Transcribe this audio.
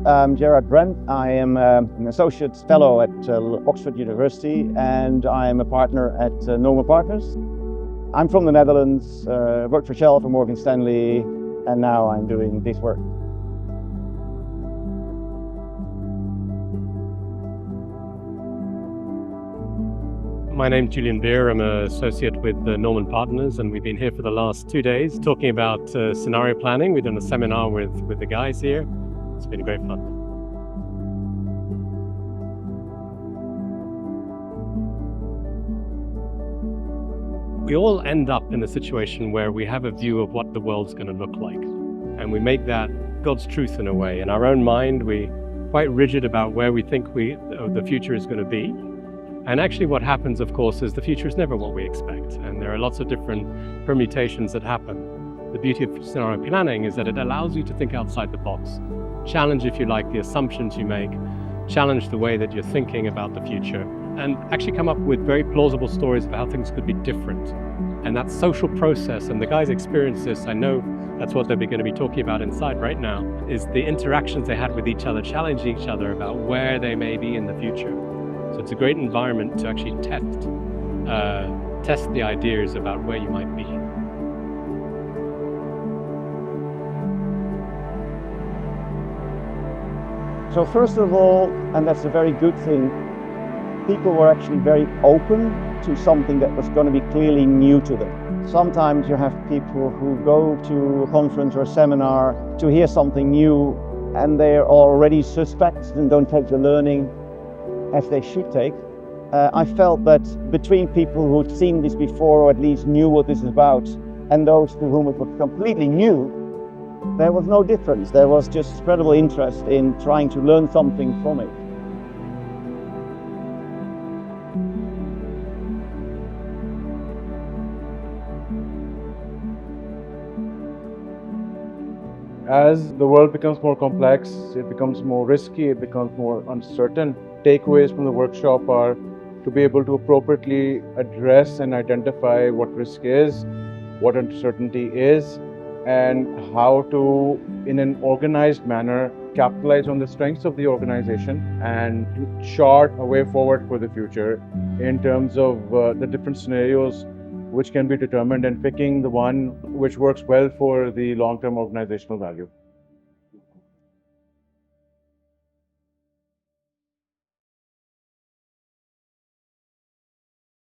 I'm Gerard Drenth. I am an associate fellow at Oxford University, and I am a partner at NormannPartners. I'm from the Netherlands, worked for Shell, for Morgan Stanley, and now I'm doing this work. My name's Julian Beere. I'm an associate with NormannPartners, and we've been here for the last 2 days talking about scenario planning. We've done a seminar with the guys here. It's been great fun. We all end up in a situation where we have a view of what the world's going to look like, and we make that God's truth in a way. In our own mind, we're quite rigid about where we think the future is going to be. And actually what happens, of course, is the future is never what we expect, and there are lots of different permutations that happen. The beauty of scenario planning is that it allows you to think outside the box, challenge, if you like, the assumptions you make, challenge the way that you're thinking about the future, and actually come up with very plausible stories of how things could be different. And that social process, and the guys experience this, I know that's what they're going to be talking about inside right now, is the interactions they had with each other, challenging each other about where they may be in the future. So it's a great environment to actually test the ideas about where you might be. So first of all, and that's a very good thing, people were actually very open to something that was going to be clearly new to them. Sometimes you have people who go to a conference or a seminar to hear something new, and they're already suspect and don't take the learning as they should take. I felt that between people who'd seen this before, or at least knew what this is about, and those to whom it was completely new, there was no difference. There was just incredible interest in trying to learn something from it. As the world becomes more complex, it becomes more risky, it becomes more uncertain. Takeaways from the workshop are to be able to appropriately address and identify what risk is, what uncertainty is, and how to, in an organized manner, capitalize on the strengths of the organization and chart a way forward for the future in terms of the different scenarios which can be determined, and picking the one which works well for the long-term organizational value.